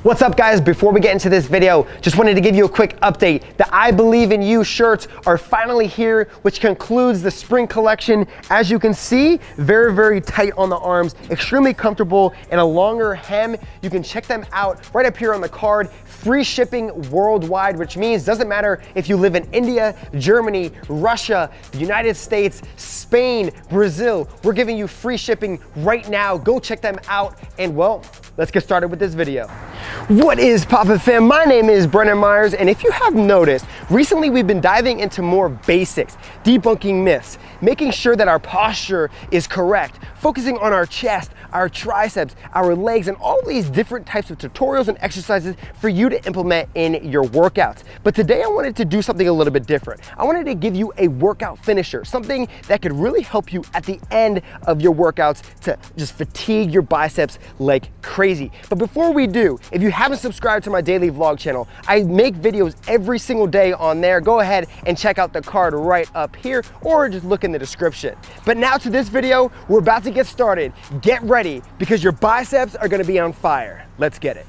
What's up guys, before we get into this video, just wanted to give you a quick update. The I Believe in You shirts are finally here, which concludes the spring collection. As you can see, very tight on the arms, extremely comfortable, and a longer hem. You can check them out right up here on the card. Free shipping worldwide, which means doesn't matter if you live in India, Germany, Russia, the United States, Spain, Brazil, we're giving you free shipping right now. Go check them out, and well, let's get started with this video. What is poppin' fam? My name is Brennan Myers, and if you have noticed, recently we've been diving into more basics, debunking myths, making sure that our posture is correct, focusing on our chest, our triceps, our legs, and all these different types of tutorials and exercises for you to implement in your workouts. But today I wanted to do something a little bit different. I wanted to give you a workout finisher, something that could really help you at the end of your workouts to just fatigue your biceps like crazy. But before we do, if you haven't subscribed to my daily vlog channel, I make videos every single day on there. Go ahead and check out the card right up here, or just look in the description. But now to this video, we're about to get started. Get ready, because your biceps are gonna be on fire. Let's get it.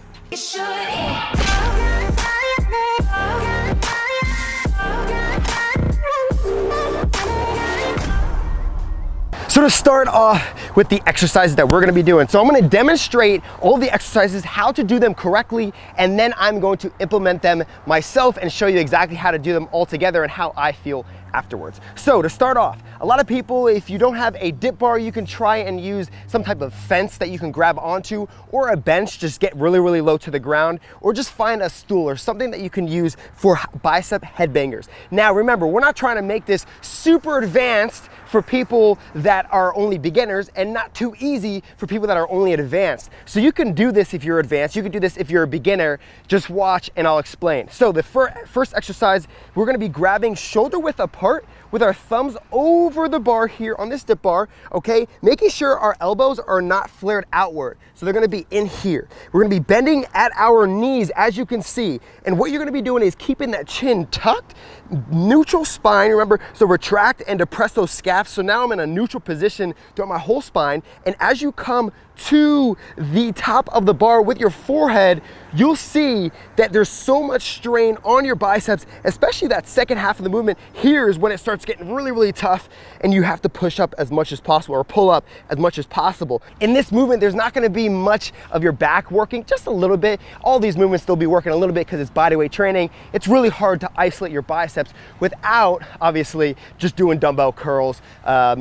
So to start off with the exercises that we're gonna be doing. So I'm gonna demonstrate all the exercises, how to do them correctly, and then I'm going to implement them myself and show you exactly how to do them all together and how I feel afterwards. So to start off, a lot of people, if you don't have a dip bar, you can try and use some type of fence that you can grab onto, or a bench, just get really low to the ground, or just find a stool or something that you can use for bicep headbangers. Now remember, we're not trying to make this super advanced for people that are only beginners, and not too easy for people that are only advanced. So you can do this if you're advanced, you can do this if you're a beginner. Just watch and I'll explain. So the first exercise, we're gonna be grabbing shoulder width apart with our thumbs over the bar here on this dip bar, okay? Making sure our elbows are not flared outward. So they're gonna be in here. We're gonna be bending at our knees, as you can see. And what you're gonna be doing is keeping that chin tucked, neutral spine, remember, so retract and depress those scaps. So now I'm in a neutral position throughout my whole spine. And as you come to the top of the bar with your forehead, you'll see that there's so much strain on your biceps, especially that second half of the movement. Here is when it starts getting really tough, and you have to push up as much as possible, or pull up as much as possible. In this movement, there's not gonna be much of your back working, just a little bit. All these movements still be working a little bit because it's bodyweight training. It's really hard to isolate your biceps without, obviously, just doing dumbbell curls,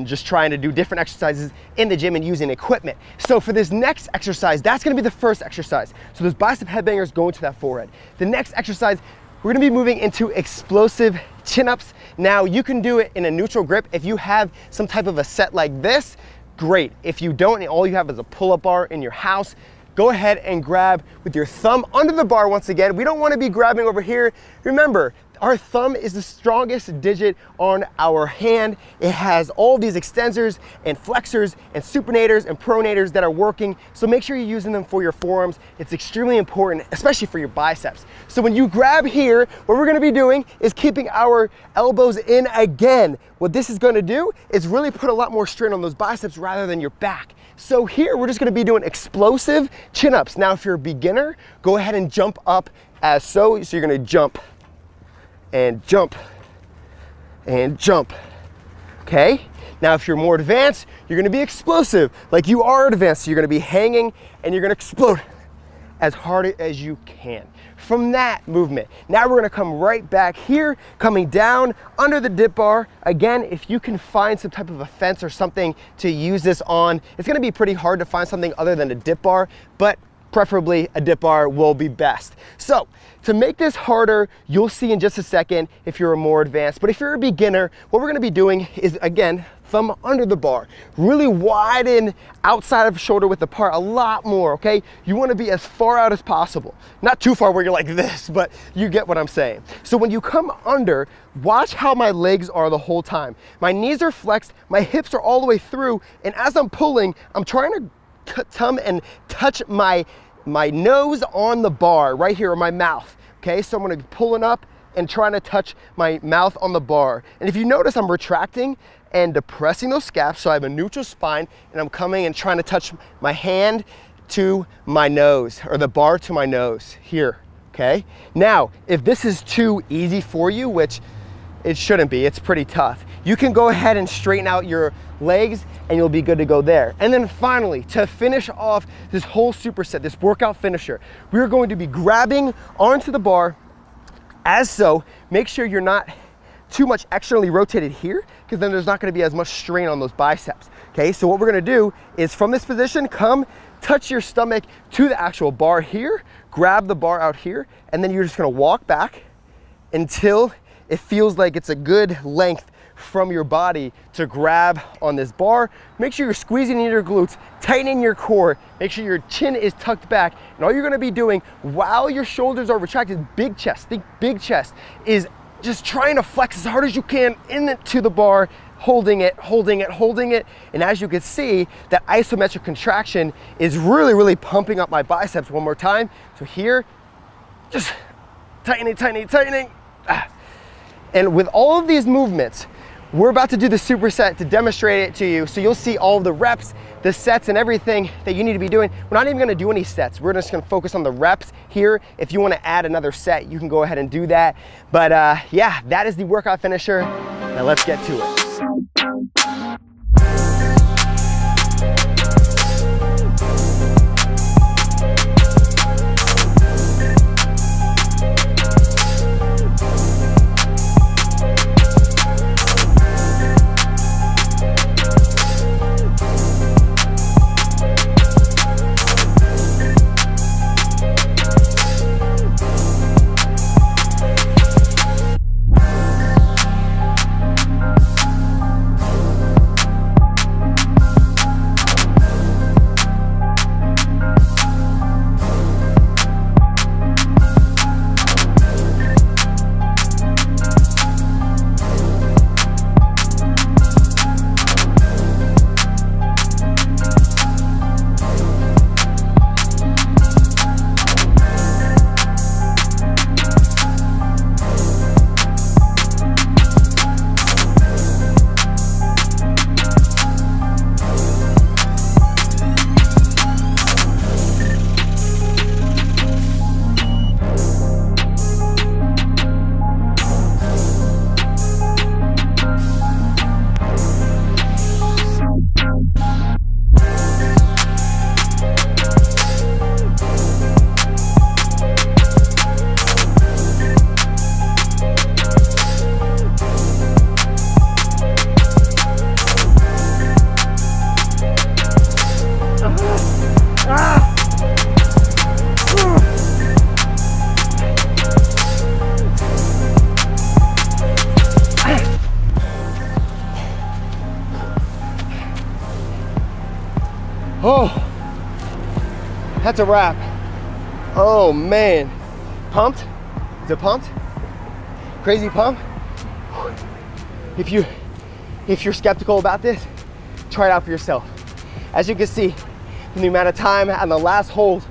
just trying to do different exercises in the gym and using equipment. So for this next exercise, that's gonna be the first exercise. So those bicep headbangers go into that forehead. The next exercise, we're gonna be moving into explosive chin-ups. Now you can do it in a neutral grip. If you have some type of a set like this, great. If you don't, and all you have is a pull-up bar in your house, go ahead and grab with your thumb under the bar once again. We don't wanna be grabbing over here. Remember, our thumb is the strongest digit on our hand. It has all these extensors and flexors and supinators and pronators that are working. So make sure you're using them for your forearms. It's extremely important, especially for your biceps. So when you grab here, what we're gonna be doing is keeping our elbows in again. What this is gonna do is really put a lot more strain on those biceps rather than your back. So here, we're just gonna be doing explosive chin-ups. Now, if you're a beginner, go ahead and jump up as so. So you're gonna jump, and jump, and jump, okay? Now, if you're more advanced, you're gonna be explosive, like you are advanced. So you're gonna be hanging, and you're gonna explode as hard as you can. From that movement, now we're gonna come right back here, coming down under the dip bar. Again, if you can find some type of a fence or something to use this on, it's gonna be pretty hard to find something other than a dip bar, but preferably a dip bar will be best. So to make this harder, you'll see in just a second if you're a more advanced, but if you're a beginner, what we're gonna be doing is, again, thumb under the bar, really widen outside of shoulder width apart a lot more, okay? You wanna be as far out as possible. Not too far where you're like this, but you get what I'm saying. So when you come under, watch how my legs are the whole time. My knees are flexed, my hips are all the way through, and as I'm pulling, I'm trying to come and touch my nose on the bar right here, or my mouth, okay? So I'm gonna be pulling up and trying to touch my mouth on the bar. And if you notice, I'm retracting and depressing those scaps, so I have a neutral spine, and I'm coming and trying to touch my hand to my nose, or the bar to my nose here, okay? Now, if this is too easy for you, which it shouldn't be, it's pretty tough, you can go ahead and straighten out your legs and you'll be good to go there. And then finally, to finish off this whole superset, this workout finisher, we're going to be grabbing onto the bar as so. Make sure you're not too much externally rotated here, because then there's not going to be as much strain on those biceps. Okay, so what we're going to do is from this position, come touch your stomach to the actual bar here, grab the bar out here, and then you're just going to walk back until it feels like it's a good length from your body to grab on this bar. Make sure you're squeezing in your glutes, tightening your core, make sure your chin is tucked back, and all you're going to be doing while your shoulders are retracted, big chest, think big chest, is just trying to flex as hard as you can into the bar, holding it, holding it, holding it. And as you can see, that isometric contraction is really, really pumping up my biceps. One more time. So here, just tightening, tightening, tightening. And with all of these movements, we're about to do the superset to demonstrate it to you. So you'll see all of the reps, the sets, and everything that you need to be doing. We're not even gonna do any sets. We're just gonna focus on the reps here. If you wanna add another set, you can go ahead and do that. But yeah, that is the workout finisher. Now let's get to it. Oh, that's a wrap. Oh man. Pumped? Is it pumped? Crazy pump? If you're skeptical about this, try it out for yourself. As you can see, from the amount of time on the last hold,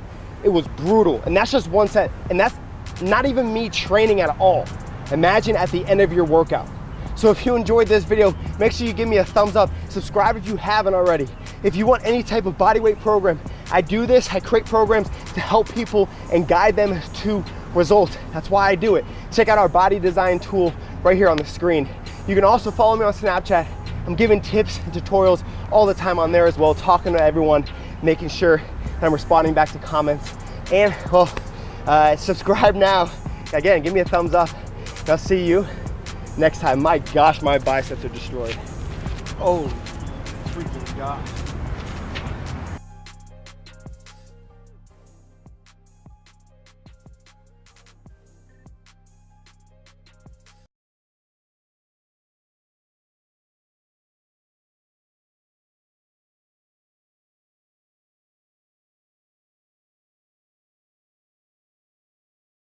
it was brutal. And that's just one set. And that's not even me training at all. Imagine at the end of your workout. So if you enjoyed this video, make sure you give me a thumbs up. Subscribe if you haven't already. If you want any type of bodyweight program, I do this. I create programs to help people and guide them to results. That's why I do it. Check out our body design tool right here on the screen. You can also follow me on Snapchat. I'm giving tips and tutorials all the time on there as well, talking to everyone, making sure that I'm responding back to comments. And well, subscribe now. Again, give me a thumbs up. I'll see you next time. My gosh, my biceps are destroyed. Oh, freaking gosh.